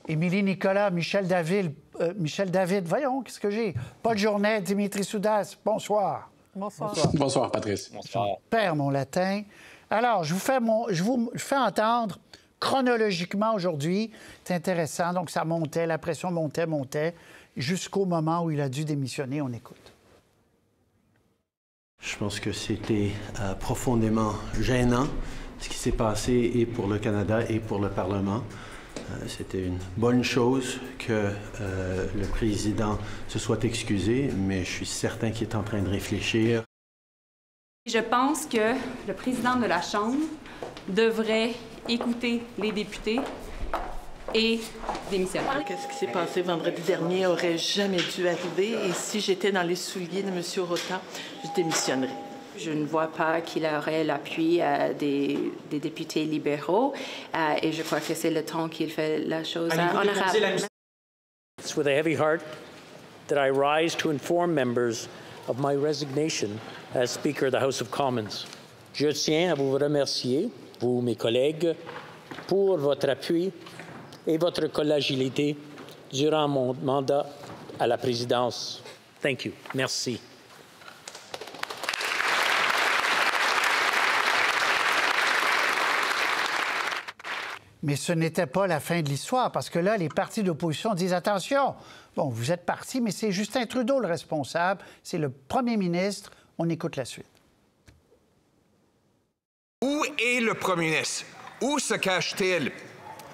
Émilie Nicolas, Michel David, voyons, qu'est-ce que j'ai? Paul Journet, Dimitri Soudas, bonsoir. Bonsoir. Bonsoir, Patrice. Bonsoir. Je perds mon latin. Alors, je vous fais entendre chronologiquement aujourd'hui. C'est intéressant. Donc, ça montait, la pression montait, jusqu'au moment où il a dû démissionner. On écoute. Je pense que c'était profondément gênant ce qui s'est passé et pour le Canada et pour le Parlement. C'était une bonne chose que le président se soit excusé, mais je suis certain qu'il est en train de réfléchir. Je pense que le président de la Chambre devrait écouter les députés et démissionner. Qu'est-ce qui s'est passé vendredi dernier aurait jamais dû arriver et si j'étais dans les souliers de M. Rota, je démissionnerais. Je ne vois pas qu'il aurait l'appui des députés libéraux et je crois que c'est le temps qu'il fait la chose honorable. It's with a heavy heart that I rise to inform members of my resignation as Speaker of the House of Commons. Je tiens à vous remercier, vous, mes collègues, pour votre appui et votre collégialité durant mon mandat à la présidence. Thank you. Merci. Mais ce n'était pas la fin de l'histoire, parce que là, les partis d'opposition disent « Attention, bon, vous êtes partis, mais c'est Justin Trudeau le responsable, c'est le premier ministre. » On écoute la suite. Où est le premier ministre? Où se cache-t-il?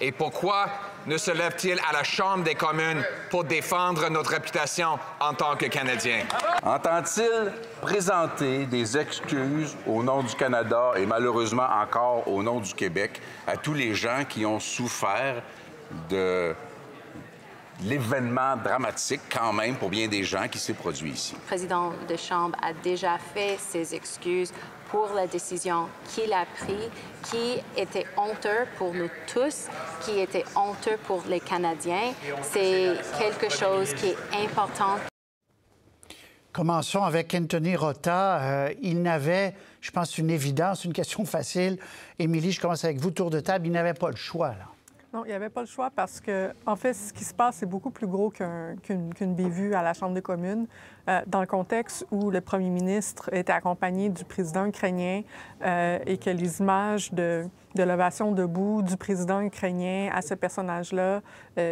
Et pourquoi ne se lève-t-il à la Chambre des communes pour défendre notre réputation en tant que Canadiens? Entend-il présenter des excuses au nom du Canada et malheureusement encore au nom du Québec à tous les gens qui ont souffert de l'événement dramatique quand même pour bien des gens qui s'est produit ici? Le président de Chambre a déjà fait ses excuses pour la décision qu'il a prise, qui était honteux pour nous tous, qui était honteux pour les Canadiens. C'est quelque chose qui est important. Commençons avec Anthony Rota. Il n'avait, je pense, une évidence, une question facile. Émilie, je commence avec vous, tour de table. Il n'avait pas le choix, là. Non, il n'y avait pas le choix parce que, en fait, ce qui se passe, c'est beaucoup plus gros qu'une bévue à la Chambre des communes. Dans le contexte où le premier ministre était accompagné du président ukrainien et que les images de l'ovation debout du président ukrainien à ce personnage-là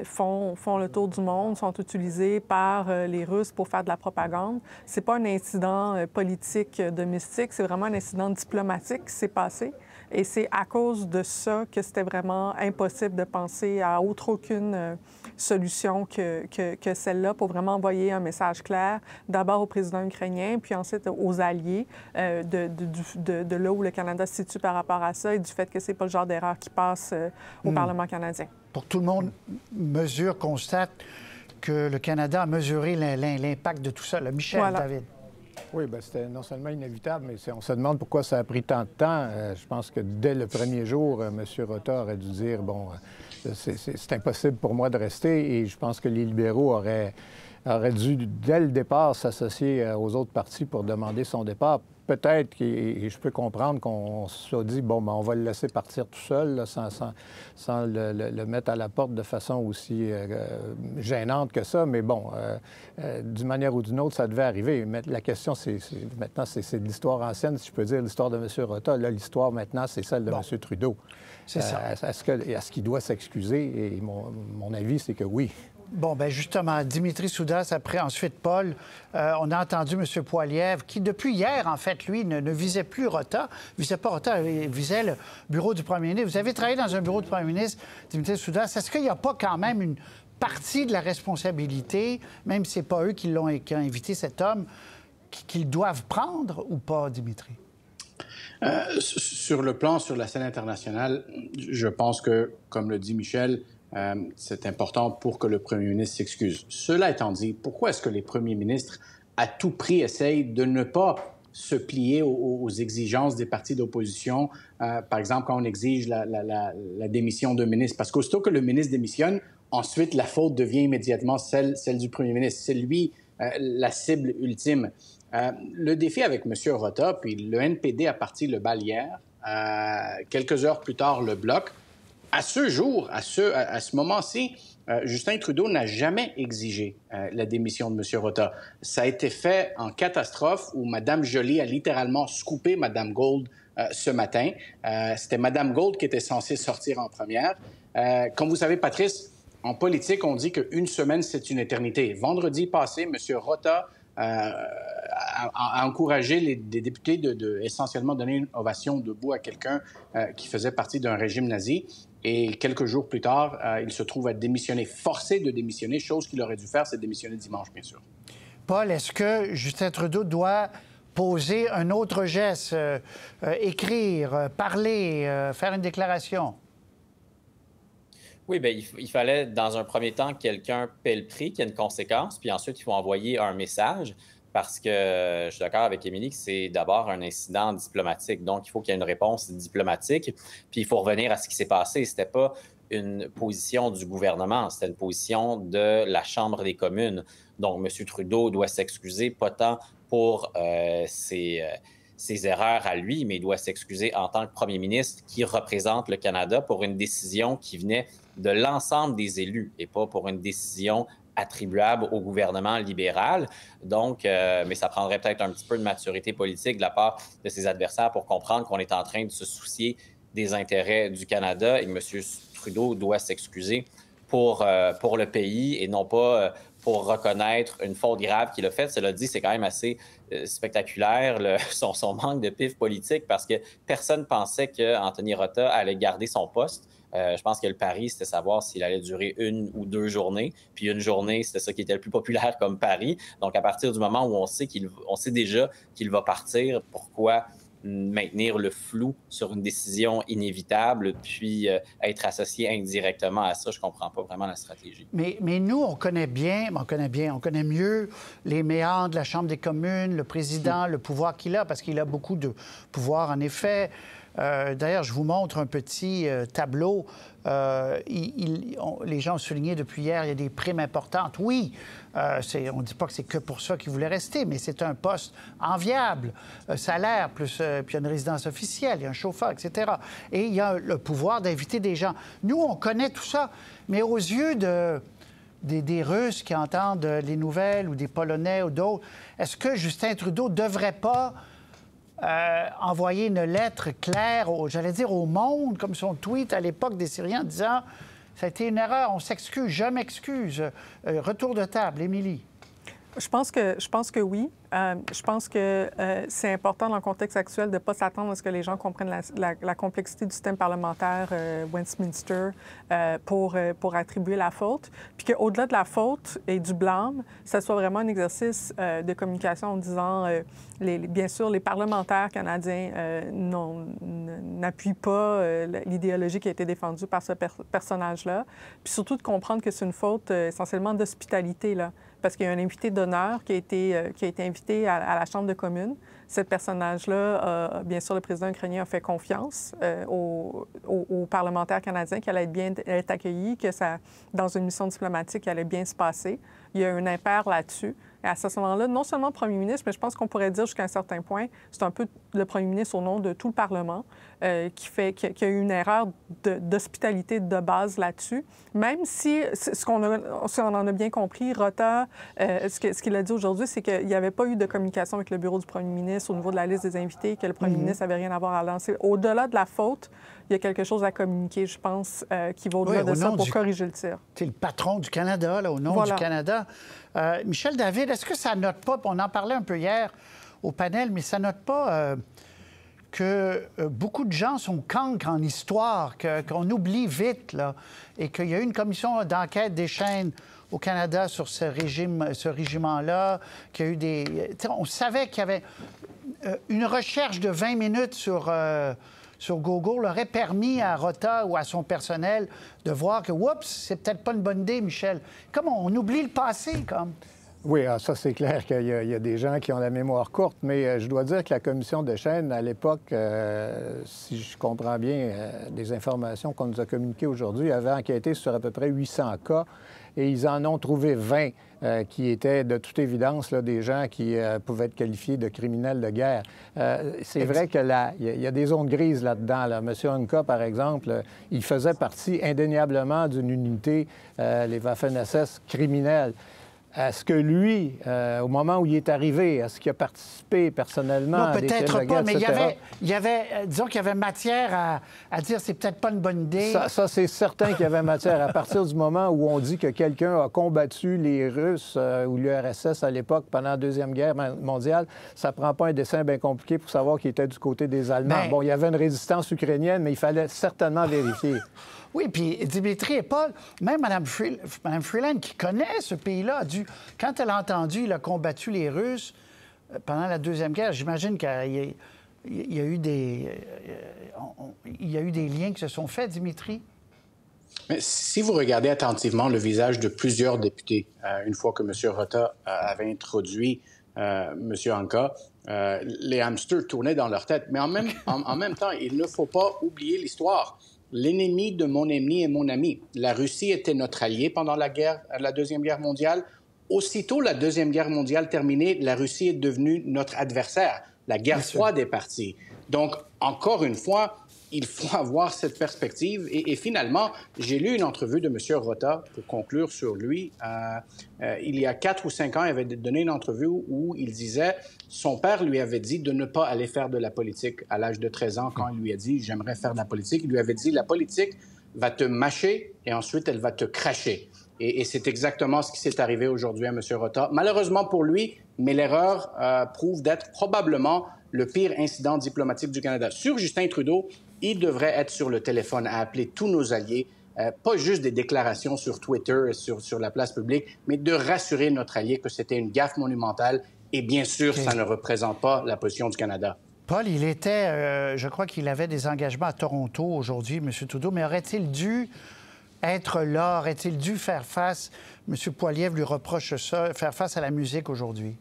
font le tour du monde, sont utilisés par les Russes pour faire de la propagande. C'est pas un incident politique domestique, c'est vraiment un incident diplomatique qui s'est passé. Et c'est à cause de ça que c'était vraiment impossible de penser à aucune solution que celle-là pour vraiment envoyer un message clair, d'abord au président ukrainien, puis ensuite aux alliés de là où le Canada se situe par rapport à ça et du fait que c'est pas le genre d'erreur qui passe au Parlement canadien. Pour tout le monde, constate que le Canada a mesuré l'impact de tout ça. Là, Michel, voilà. David. Oui, bien, c'était non seulement inévitable, mais on se demande pourquoi ça a pris tant de temps. Je pense que dès le premier jour, M. Rota aurait dû dire, bon, c'est impossible pour moi de rester, et je pense que les libéraux auraient dû, dès le départ, s'associer aux autres partis pour demander son départ. Peut-être, et je peux comprendre qu'on se soit dit, bon, ben, on va le laisser partir tout seul, là, sans le mettre à la porte de façon aussi gênante que ça. Mais bon, d'une manière ou d'une autre, ça devait arriver. Mais la question, maintenant, c'est de l'histoire ancienne, si je peux dire, l'histoire de M. Rota. Là, l'histoire, maintenant, c'est celle de M. Trudeau. C'est ça. Est-ce qu'il doit s'excuser? Et mon avis, c'est que oui. Bon, bien justement, Dimitri Soudas, après ensuite Paul, on a entendu M. Poilievre, qui depuis hier, en fait, lui, ne visait plus Rota, visait pas Rota, il visait le bureau du premier ministre. Vous avez travaillé dans un bureau du premier ministre, Dimitri Soudas. Est-ce qu'il n'y a pas quand même une partie de la responsabilité, même si ce n'est pas eux qui ont invité cet homme, qu'ils doivent prendre ou pas, Dimitri? Sur le plan, sur la scène internationale, je pense que, comme le dit Michel, c'est important pour que le premier ministre s'excuse. Cela étant dit, pourquoi est-ce que les premiers ministres, à tout prix, essayent de ne pas se plier aux exigences des partis d'opposition? Par exemple, quand on exige la démission d'un ministre, parce qu'aussitôt que le ministre démissionne, ensuite, la faute devient immédiatement celle du premier ministre. C'est lui la cible ultime. Le défi avec M. Rota, puis le NPD a parti le bal hier, quelques heures plus tard, le Bloc. À ce jour, à ce moment-ci, Justin Trudeau n'a jamais exigé la démission de M. Rota. Ça a été fait en catastrophe où Mme Joly a littéralement scoopé Mme Gould ce matin. C'était Mme Gould qui était censée sortir en première. Comme vous savez, Patrice, en politique, on dit qu'une semaine, c'est une éternité. Vendredi passé, M. Rota a encouragé les députés de essentiellement donner une ovation debout à quelqu'un qui faisait partie d'un régime nazi. Et quelques jours plus tard, il se trouve à démissionner, forcé de démissionner, chose qu'il aurait dû faire, c'est démissionner dimanche, bien sûr. Paul, est-ce que Justin Trudeau doit poser un autre geste, écrire, parler, faire une déclaration? Oui, bien, il fallait, dans un premier temps, que quelqu'un paie le prix, qu'il y ait une conséquence, puis ensuite, il faut envoyer un message, parce que je suis d'accord avec Émilie que c'est d'abord un incident diplomatique. Donc, il faut qu'il y ait une réponse diplomatique, puis il faut revenir à ce qui s'est passé. C'était pas une position du gouvernement, c'était une position de la Chambre des communes. Donc, M. Trudeau doit s'excuser, pas tant pour ses erreurs à lui, mais il doit s'excuser en tant que premier ministre qui représente le Canada pour une décision qui venait de l'ensemble des élus et pas pour une décision attribuable au gouvernement libéral. Donc, mais ça prendrait peut-être un petit peu de maturité politique de la part de ses adversaires pour comprendre qu'on est en train de se soucier des intérêts du Canada et que M. Trudeau doit s'excuser pour le pays et non pas pour reconnaître une faute grave qu'il a faite. Cela dit, c'est quand même assez spectaculaire son manque de pif politique parce que personne ne pensait qu'Anthony Rota allait garder son poste. Je pense que le pari, c'était savoir s'il allait durer 1 ou 2 journées. Puis une journée, c'était ça qui était le plus populaire comme pari. Donc, à partir du moment où on sait déjà qu'il va partir, pourquoi maintenir le flou sur une décision inévitable, puis être associé indirectement à ça, je ne comprends pas vraiment la stratégie. Mais nous, on connaît mieux les méandres de la Chambre des communes, le président, le pouvoir qu'il a, parce qu'il a beaucoup de pouvoir, en effet. D'ailleurs, je vous montre un petit tableau. Les gens ont souligné depuis hier, il y a des primes importantes. Oui, on ne dit pas que c'est que pour ça qu'il voulait rester, mais c'est un poste enviable. Salaire, plus puis il y a une résidence officielle, il y a un chauffeur, etc. Et il y a le pouvoir d'inviter des gens. Nous, on connaît tout ça, mais aux yeux des Russes qui entendent les nouvelles ou des Polonais ou d'autres, est-ce que Justin Trudeau ne devrait pas envoyer une lettre claire, au monde, comme son tweet à l'époque des Syriens, en disant « Ça a été une erreur, on s'excuse, je m'excuse. » Retour de table, Émilie. Je pense que oui. Je pense que c'est important dans le contexte actuel de ne pas s'attendre à ce que les gens comprennent la complexité du système parlementaire Westminster pour attribuer la faute. Puis qu'au-delà de la faute et du blâme, ça soit vraiment un exercice de communication en disant, bien sûr, les parlementaires canadiens n'appuient pas l'idéologie qui a été défendue par ce personnage-là. Puis surtout de comprendre que c'est une faute essentiellement d'hospitalité, là. Parce qu'il y a un invité d'honneur qui a été invité à la Chambre de communes. Ce personnage-là, bien sûr, le président ukrainien a fait confiance aux parlementaires canadiens qu'il allait être accueilli, que dans une mission diplomatique, il allait bien se passer. Il y a un impair là-dessus. Et à ce moment-là, non seulement le premier ministre, mais je pense qu'on pourrait dire jusqu'à un certain point, c'est un peu le premier ministre au nom de tout le Parlement qui a eu une erreur d'hospitalité de base là-dessus. Même si, si on en a bien compris, Rota, ce qu'il a dit aujourd'hui, c'est qu'il n'y avait pas eu de communication avec le bureau du premier ministre au niveau de la liste des invités, que le premier ministre n'avait rien à voir à lancer. Au-delà de la faute, il y a quelque chose à communiquer, je pense, qui va au-delà de ça pour corriger le tir. C'est le patron du Canada, là, au nom du Canada. Michel David, est-ce que ça note pas, on en parlait un peu hier au panel, mais ça note pas que beaucoup de gens sont cancres en histoire, qu'on oublie vite, là, et qu'il y a eu une commission d'enquête des chaînes au Canada sur ce régiment-là, qu'il y a eu des... On savait qu'il y avait une recherche de 20 minutes sur Google aurait permis à Rota ou à son personnel de voir que, oups, c'est peut-être pas une bonne idée, Michel. Comme on oublie le passé, comme. Oui, ça, c'est clair qu'il y a des gens qui ont la mémoire courte, mais je dois dire que la commission de chaîne, à l'époque, si je comprends bien des informations qu'on nous a communiquées aujourd'hui, avait enquêté sur à peu près 800 cas et ils en ont trouvé 20 qui étaient de toute évidence là, des gens qui pouvaient être qualifiés de criminels de guerre. C'est vrai qu'il y a des zones grises là-dedans. Là. M. Unka, par exemple, il faisait partie indéniablement d'une unité, les Waffen-SS criminels. Est-ce que lui, au moment où il est arrivé, est-ce qu'il a participé personnellement à des crimes de guerre, peut-être pas, mais etc.? il y avait disons qu'il y avait matière à dire c'est peut-être pas une bonne idée. Ça c'est certain qu'il y avait matière. À partir du moment où on dit que quelqu'un a combattu les Russes ou l'URSS à l'époque pendant la Deuxième Guerre mondiale, ça prend pas un dessin bien compliqué pour savoir qu'il était du côté des Allemands. Bon, il y avait une résistance ukrainienne, mais il fallait certainement vérifier. Oui, puis Dimitri et Paul, même Mme Freeland, qui connaît ce pays-là, quand elle a entendu qu'il a combattu les Russes pendant la Deuxième Guerre, j'imagine qu'il y a eu des liens qui se sont faits, Dimitri? Mais si vous regardez attentivement le visage de plusieurs députés, une fois que M. Rota avait introduit M. Unka, les hamsters tournaient dans leur tête. Mais en même temps, il ne faut pas oublier l'histoire. L'ennemi de mon ennemi est mon ami. La Russie était notre allié pendant la Deuxième Guerre mondiale. Aussitôt la Deuxième Guerre mondiale terminée, la Russie est devenue notre adversaire. La guerre froide est partie. Donc, encore une fois, il faut avoir cette perspective. Et finalement, j'ai lu une entrevue de M. Rota, pour conclure sur lui. Il y a 4 ou 5 ans, il avait donné une entrevue où il disait son père lui avait dit de ne pas aller faire de la politique à l'âge de 13 ans. Quand il lui a dit « j'aimerais faire de la politique », il lui avait dit « la politique va te mâcher et ensuite elle va te cracher ». Et c'est exactement ce qui s'est arrivé aujourd'hui à M. Rota. Malheureusement pour lui, mais l'erreur prouve d'être probablement le pire incident diplomatique du Canada. Sur Justin Trudeau, il devrait être sur le téléphone à appeler tous nos alliés, pas juste des déclarations sur Twitter, sur la place publique, mais de rassurer notre allié que c'était une gaffe monumentale. Et bien sûr, ça ne représente pas la position du Canada. Paul, il était, je crois qu'il avait des engagements à Toronto aujourd'hui, M. Trudeau, mais aurait-il dû être là? Aurait-il dû faire face? M. Poilievre lui reproche ça, faire face à la musique aujourd'hui.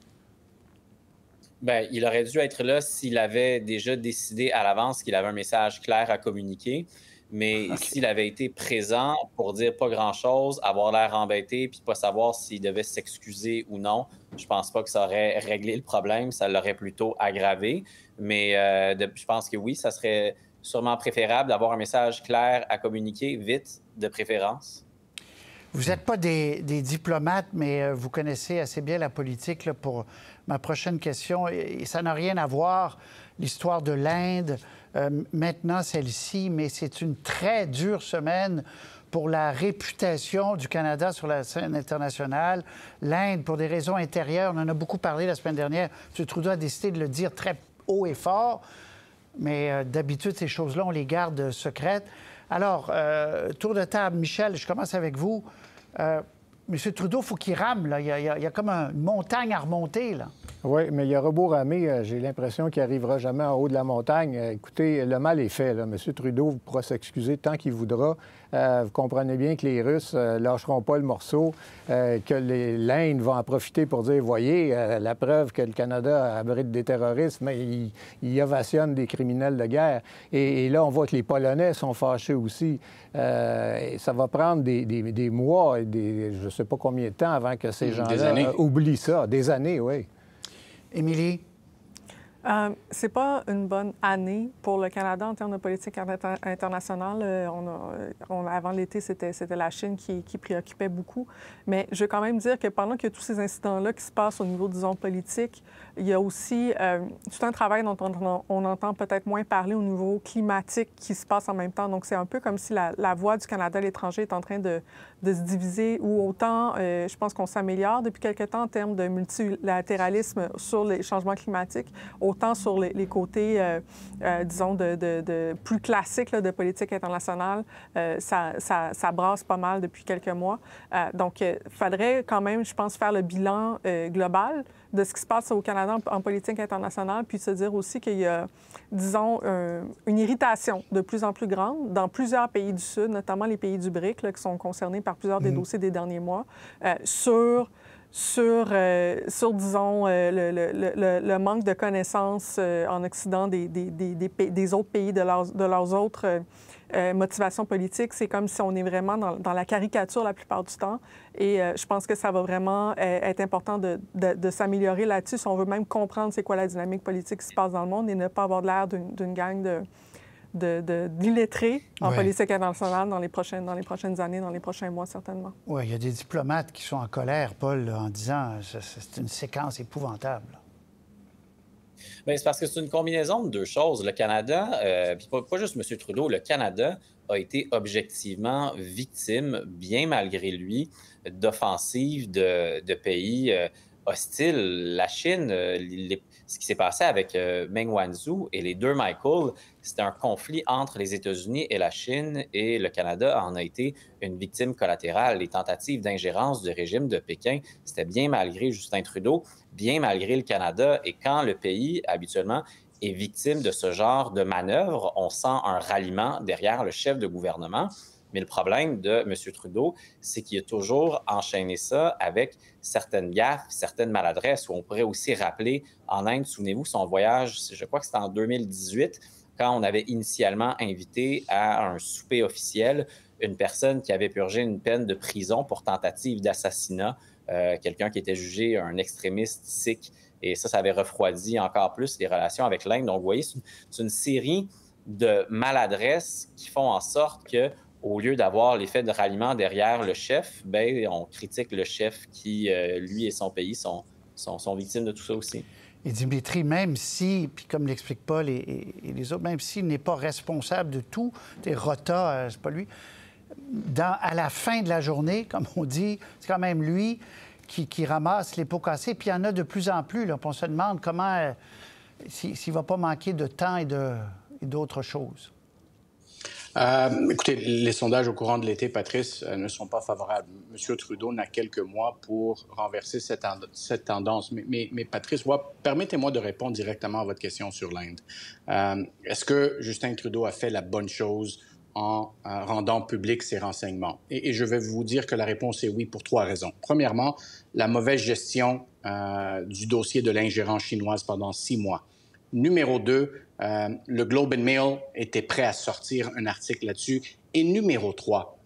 Bien, il aurait dû être là s'il avait déjà décidé à l'avance qu'il avait un message clair à communiquer. Mais s'il avait été présent pour dire pas grand-chose, avoir l'air embêté puis pas savoir s'il devait s'excuser ou non, je pense pas que ça aurait réglé le problème. Ça l'aurait plutôt aggravé. Mais je pense que oui, ça serait sûrement préférable d'avoir un message clair à communiquer, vite, de préférence. Vous n'êtes pas des diplomates, mais vous connaissez assez bien la politique là, pour ma prochaine question. Et ça n'a rien à voir, l'histoire de l'Inde, maintenant celle-ci, mais c'est une très dure semaine pour la réputation du Canada sur la scène internationale. L'Inde, pour des raisons intérieures, on en a beaucoup parlé la semaine dernière. M. Trudeau a décidé de le dire très haut et fort, mais d'habitude, ces choses-là, on les garde secrètes. Alors, tour de table, Michel, je commence avec vous. M. Trudeau, il faut qu'il rame, là. Il y a comme une montagne à remonter, là. Oui, mais il aura beau ramer, j'ai l'impression qu'il n'arrivera jamais en haut de la montagne. Écoutez, le mal est fait, là. M. Trudeau pourra s'excuser tant qu'il voudra. Vous comprenez bien que les Russes lâcheront pas le morceau, que l'Inde va en profiter pour dire, voyez, la preuve que le Canada abrite des terroristes, mais il ovationne des criminels de guerre. Et là, on voit que les Polonais sont fâchés aussi. Ça va prendre des mois, je ne sais pas combien de temps avant que ces gens-là oublient ça. Des années, oui. Émilie? C'est pas une bonne année pour le Canada en termes de politique internationale. Avant l'été, c'était la Chine qui préoccupait beaucoup. Mais je veux quand même dire que pendant qu'il y a tous ces incidents-là qui se passent au niveau, disons, politique, il y a aussi tout un travail dont on entend peut-être moins parler au niveau climatique qui se passe en même temps. Donc, c'est un peu comme si la voix du Canada à l'étranger est en train de se diviser, ou autant, je pense qu'on s'améliore depuis quelque temps en termes de multilatéralisme sur les changements climatiques, autant sur les côtés, disons, de plus classiques là, de politique internationale. Ça brasse pas mal depuis quelques mois. Donc, il faudrait quand même, je pense, faire le bilan global de ce qui se passe au Canada en politique internationale, puis se dire aussi qu'il y a, disons, une irritation de plus en plus grande dans plusieurs pays du Sud, notamment les pays du BRIC, là, qui sont concernés par plusieurs des dossiers des derniers mois, sur sur disons, le manque de connaissances en Occident des autres pays, de leurs autres motivations politiques. C'est comme si on est vraiment dans la caricature la plupart du temps. Et je pense que ça va vraiment être important de s'améliorer là-dessus si on veut même comprendre c'est quoi la dynamique politique qui se passe dans le monde et ne pas avoir l'air d'une gang d'illettrés en politique internationale dans les prochaines années, dans les prochains mois, certainement. Oui, il y a des diplomates qui sont en colère, Paul, là, en disant que c'est une séquence épouvantable. Bien, c'est parce que c'est une combinaison de deux choses. Le Canada, puis pas juste M. Trudeau, le Canada a été objectivement victime, bien malgré lui, d'offensives de pays hostiles. La Chine, ce qui s'est passé avec Meng Wanzhou et les deux Michael, c'était un conflit entre les États-Unis et la Chine, et le Canada en a été une victime collatérale. Les tentatives d'ingérence du régime de Pékin, c'était bien malgré Justin Trudeau, bien malgré le Canada. Et quand le pays, habituellement, est victime de ce genre de manœuvre, on sent un ralliement derrière le chef de gouvernement. Mais le problème de M. Trudeau, c'est qu'il a toujours enchaîné ça avec certaines gaffes, certaines maladresses, où on pourrait aussi rappeler en Inde, souvenez-vous, son voyage, je crois que c'était en 2018, quand on avait initialement invité à un souper officiel une personne qui avait purgé une peine de prison pour tentative d'assassinat, quelqu'un qui était jugé un extrémiste sikh. Et ça avait refroidi encore plus les relations avec l'Inde. Donc, vous voyez, c'est une série de maladresses qui font en sorte que, au lieu d'avoir l'effet de ralliement derrière le chef, bien, on critique le chef qui, lui et son pays, sont victimes de tout ça aussi. Et Dimitri, même si, puis comme l'explique Paul et les autres, même s'il n'est pas responsable de tout, des Rota, c'est pas lui, à la fin de la journée, comme on dit, c'est quand même lui qui ramasse les pots cassés. Puis il y en a de plus en plus. Là, on se demande comment, s'il ne va pas manquer de temps et d'autres choses. Écoutez, les sondages au courant de l'été, Patrice, ne sont pas favorables. M. Trudeau n'a quelques mois pour renverser cette tendance. Mais Patrice, permettez-moi de répondre directement à votre question sur l'Inde. Est-ce que Justin Trudeau a fait la bonne chose en rendant publics ces renseignements? Et je vais vous dire que la réponse est oui pour 3 raisons. Premièrement, la mauvaise gestion du dossier de l'ingérence chinoise pendant 6 mois. Numéro 2, le Globe and Mail était prêt à sortir un article là-dessus. Et numéro 3,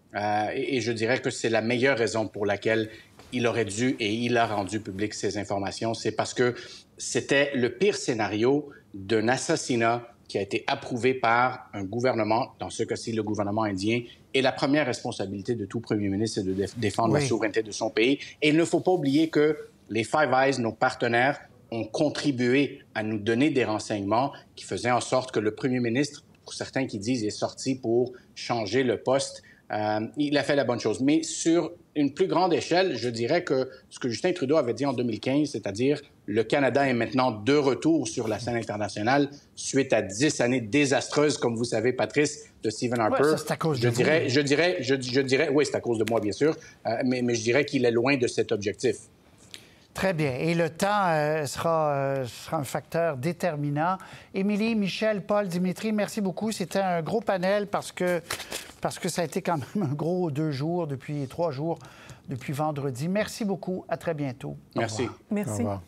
et je dirais que c'est la meilleure raison pour laquelle il aurait dû et il a rendu public ces informations, c'est parce que c'était le pire scénario d'un assassinat qui a été approuvé par un gouvernement, dans ce cas-ci le gouvernement indien, et la première responsabilité de tout premier ministre, c'est de défendre la souveraineté de son pays. Et il ne faut pas oublier que les Five Eyes, nos partenaires, ont contribué à nous donner des renseignements qui faisaient en sorte que le premier ministre, pour certains qui disent, est sorti pour changer le poste. Il a fait la bonne chose. Mais sur une plus grande échelle, je dirais que ce que Justin Trudeau avait dit en 2015, c'est-à-dire le Canada est maintenant de retour sur la scène internationale suite à 10 années désastreuses, comme vous savez, Patrice, de Stephen Harper. Ouais, ça, c'est à cause de vous. Je dirais, oui, c'est à cause de moi, bien sûr, mais je dirais qu'il est loin de cet objectif. Très bien. Et le temps sera un facteur déterminant. Émilie, Michel, Paul, Dimitri, merci beaucoup. C'était un gros panel parce que ça a été quand même un gros 2 jours, depuis 3 jours, depuis vendredi. Merci beaucoup. À très bientôt. Merci. Merci. Au revoir.